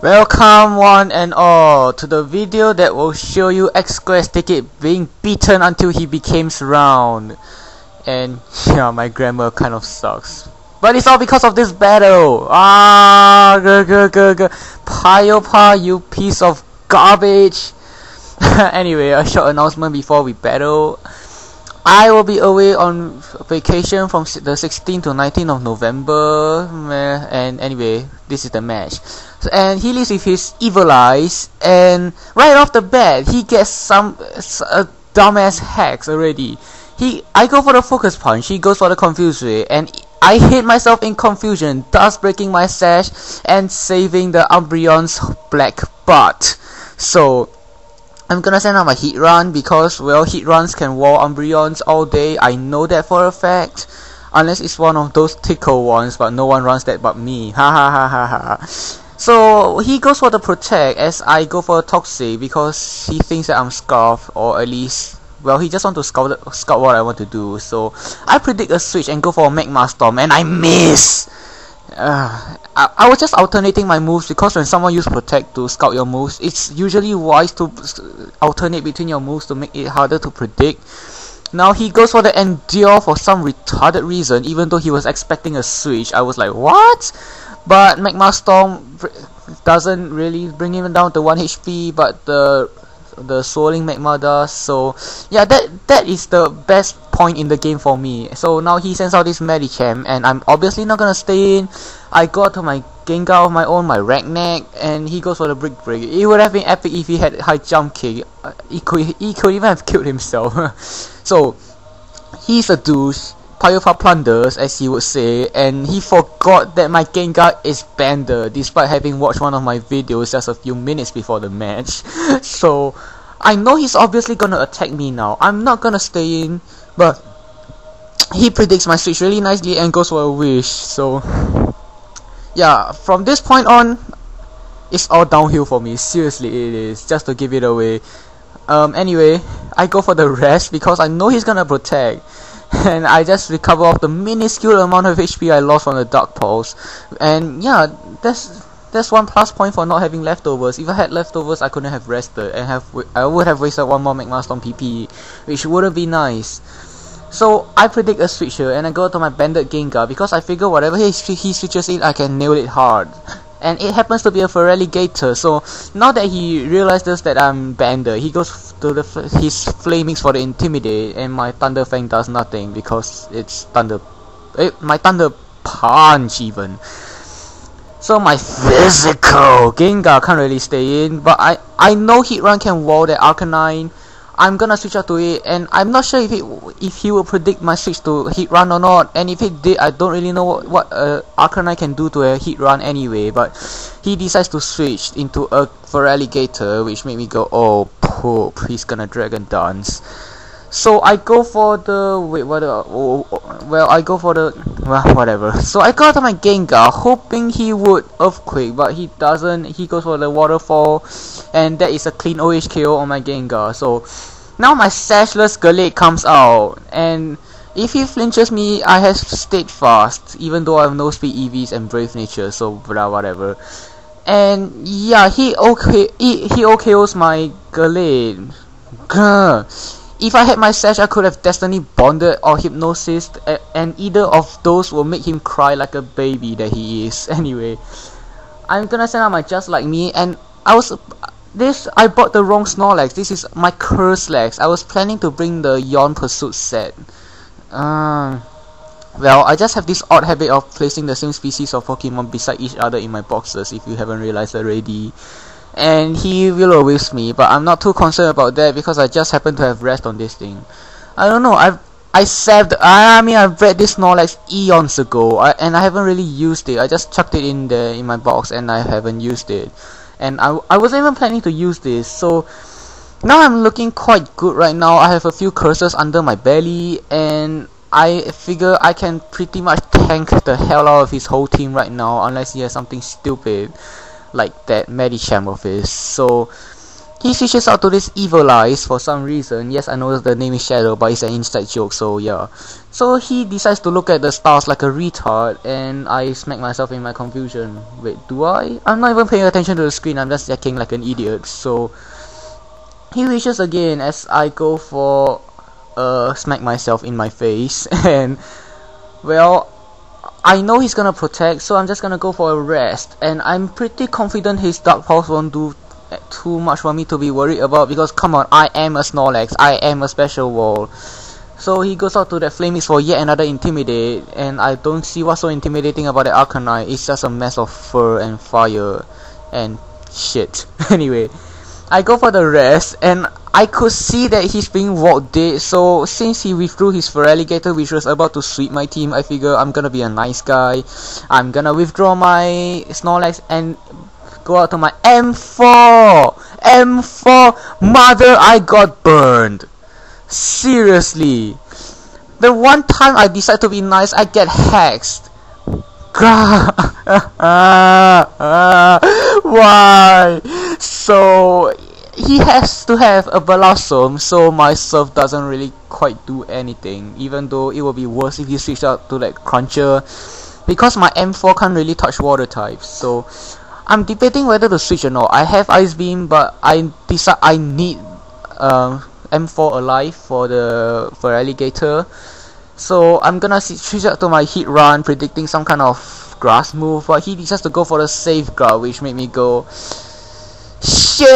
Welcome one and all to the video that will show you ckIt-X being beaten until he becomes round. And yeah, my grammar kind of sucks, but it's all because of this battle. Paiopa, you piece of garbage. Anyway, a short announcement before we battle. I will be away on vacation from the 16th to 19th of November, and anyway, this is the match. And he leaves with his evil eyes, and right off the bat, he gets some dumbass hacks already. I go for the focus punch, he goes for the confuse ray, and I hit myself in confusion, thus breaking my sash and saving the Umbreon's black butt. So I'm gonna send out my heat run because, well, heat runs can wall Umbreons all day. I know that for a fact. Unless it's one of those tickle ones, but no one runs that but me. Ha ha ha ha ha. So he goes for the protect as I go for a toxic because he thinks that I'm Scarf, or at least, well, he just wants to scout what I want to do. So I predict a switch and go for a Magma Storm, and I miss. I was just alternating my moves because when someone uses protect to scout your moves, it's usually wise to alternate between your moves to make it harder to predict. Now he goes for the endure for some retarded reason, even though he was expecting a switch. I was like, what? But Magma Storm doesn't really bring him down to 1 HP, but the swirling magma does. So yeah, that is the best point in the game for me. So now he sends out this Medicham, and I'm obviously not gonna stay in. I got to my Gengar of my own, my Ragnak, and he goes for the Brick Break. It would have been epic if he had high jump kick. He could even have killed himself. So he's a douche. Paiopa plunders, as he would say, and he forgot that my Gengar is Bender, despite having watched one of my videos just a few minutes before the match. So I know he's obviously gonna attack me now. I'm not gonna stay in, but he predicts my switch really nicely and goes for a wish. So yeah, from this point on, it's all downhill for me. Seriously, it is, just to give it away. Anyway, I go for the rest because I know he's gonna protect. And I just recover off the minuscule amount of HP I lost from the Dark Pulse. And yeah, that's one plus point for not having leftovers. If I had leftovers, I couldn't have rested, and I would have wasted one more Magma Storm PP, which wouldn't be nice. So I predict a switch here, and I go to my banded Gengar because I figure whatever he switches in, I can nail it hard. And it happens to be a Feraligatr, so now that he realizes that I'm Bander, he goes to his Flamings for the Intimidate, and my Thunder Fang does nothing because it's Thunder. My Thunder Punch even. So my physical Gengar can't really stay in, but I know Heat Run can wall that Arcanine. I'm gonna switch out to it, and I'm not sure if he will predict my switch to Heat Run or not. And if he did, I don't really know what Arcanine can do to a Heat Run anyway. But he decides to switch into a Feraligatr, which made me go, oh poop, he's gonna Dragon Dance. So I go for the whatever. So I got to my Gengar, hoping he would Earthquake, but he doesn't. He goes for the Waterfall, and that is a clean OHKO on my Gengar. So now my Sashless Gallade comes out, and if he flinches me, I have stayed fast, even though I have no speed EVs and Brave Nature. So whatever. And yeah, he OKOs my Gallade. Grr. If I had my Sash, I could have Destiny Bonded or Hypnosis, and either of those will make him cry like a baby that he is. Anyway, I'm gonna send out my Just Like Me, and I bought the wrong Snorlax. This is my Curselax. I was planning to bring the Yawn Pursuit set. Well, I just have this odd habit of placing the same species of Pokemon beside each other in my boxes, if you haven't realized already. And he will always me, but I'm not too concerned about that because I just happen to have rest on this thing. I don't know, I've read this Snorlax eons ago, and I haven't really used it. I just chucked it in there in my box and I haven't used it. And I wasn't even planning to use this, so now I'm looking quite good right now. I have a few curses under my belly, and I figure I can pretty much tank the hell out of his whole team right now, unless he has something stupid like that Medicham of his. So he switches out to this Evil Eyes for some reason. Yes, I know the name is Shadow, but it's an inside joke, so yeah. So he decides to look at the stars like a retard, and I smack myself in my confusion. Wait, do I? I'm not even paying attention to the screen, I'm just acting like an idiot. So he wishes again as I go for smack myself in my face, and well, I know he's gonna protect, so I'm just gonna go for a rest, and I'm pretty confident his Dark Pulse won't do too much for me to be worried about, because come on, I am a Snorlax, I am a special wall. So he goes out to that Flame Mix for yet another Intimidate, and I don't see what's so intimidating about the Arcanine. It's just a mess of fur and fire and shit. Anyway, I go for the rest, and I could see that he's being walked dead, so since he withdrew his Feraligatr which was about to sweep my team, I figure I'm gonna be a nice guy. I'm gonna withdraw my Snorlax and go out to my M4! M4! Mother, I got burned! Seriously! The one time I decide to be nice, I get hexed. Why? So he has to have a Blossom, so my Surf doesn't really quite do anything, even though it will be worse if you switch out to like Cruncher, because my M4 can't really touch water types. So I'm debating whether to switch or not. I have Ice Beam, but I decide I need M4 alive for the Alligator. So I'm gonna switch out to my Heat Run, predicting some kind of grass move, but he decides to go for the Safeguard, which made me go shit.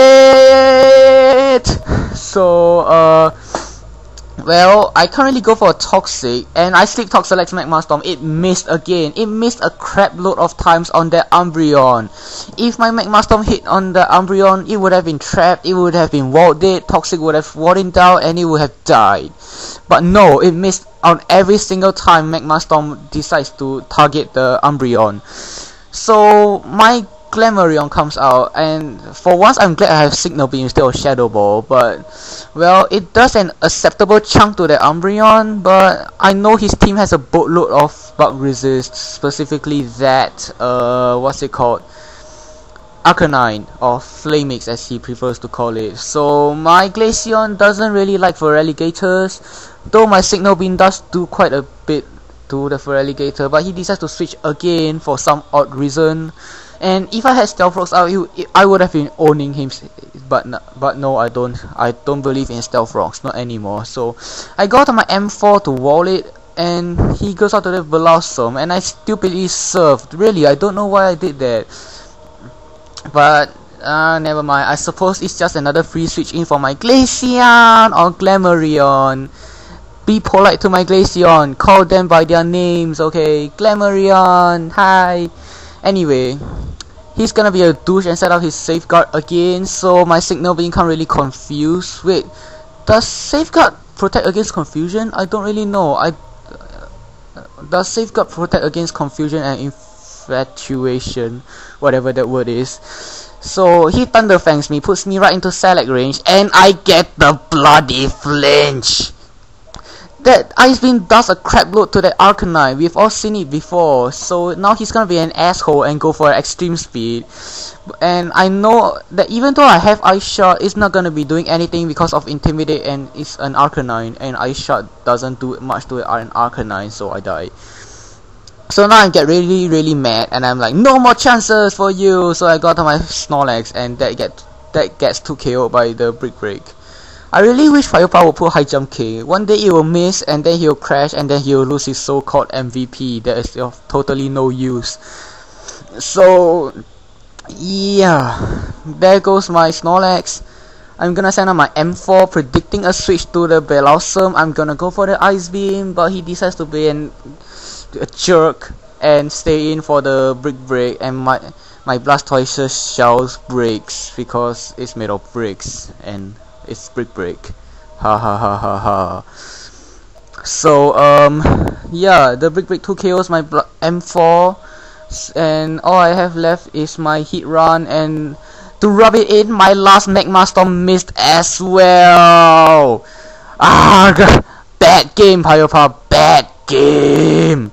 So well, I can't really go for a Toxic, and I sleep Talk Select Magma Storm. It missed again. It missed a crap load of times on that Umbreon. If my Magma Storm hit on the Umbreon, it would have been trapped, it would have been walled dead, Toxic would have walled him down, and it would have died. But no, it missed on every single time Magma Storm decides to target the Umbreon. So my Glamourion comes out, and for once I'm glad I have Signal Beam instead of Shadow Ball, but well, it does an acceptable chunk to the Umbreon, but I know his team has a boatload of bug resist, specifically that, what's it called? Arcanine, or Flame Mix as he prefers to call it. So my Glaceon doesn't really like Feraligatrs, though my Signal Beam does do quite a bit to the Feraligator, but he decides to switch again for some odd reason. And if I had Stealth Rocks, I would have been owning him, but no, I don't believe in Stealth Rocks, not anymore. So I go to my M4 to wall it, and he goes out to the Blossom, and I stupidly surfed. Really, I don't know why I did that. But never mind. I suppose it's just another free switch in for my Glaceon or Glamourion. Be polite to my Glaceon. Call them by their names, okay? Glamourion, hi. Anyway, he's gonna be a douche and set out his Safeguard again, so my Signal Beam can't really confuse. Wait, does Safeguard protect against confusion? I don't really know. Does Safeguard protect against confusion and infatuation, whatever that word is? So he Thunder Fangs me, puts me right into Select range, and I get the bloody flinch. That Ice Beam does a crap load to that Arcanine. We've all seen it before. So now he's gonna be an asshole and go for extreme speed. And I know that even though I have Ice Shot, it's not gonna be doing anything because of Intimidate, and it's an Arcanine, and Ice Shot doesn't do much to an Arcanine, so I die. So now I get really mad, and I'm like, no more chances for you. So I got to my Snorlax, and that gets 2 KO'd by the Brick Break. I really wish Paiopa would put High Jump K. One day it will miss, and then he'll crash, and then he'll lose his so-called MVP that is of totally no use. So yeah, there goes my Snorlax. I'm gonna send out my M4, predicting a switch to the Blossom. I'm gonna go for the Ice Beam, but he decides to be a jerk and stay in for the Brick Break, and my Blastoise's shells breaks because it's made of bricks, and it's Brick Break. Ha ha ha ha ha. So yeah, the Brick Break 2 KOs my M4, and all I have left is my Heat Run, and to rub it in, my last Magma Storm missed as well. Ah, bad game, Paiopa, bad game.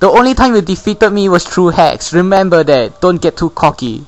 The only time you defeated me was through hacks. Remember that. Don't get too cocky.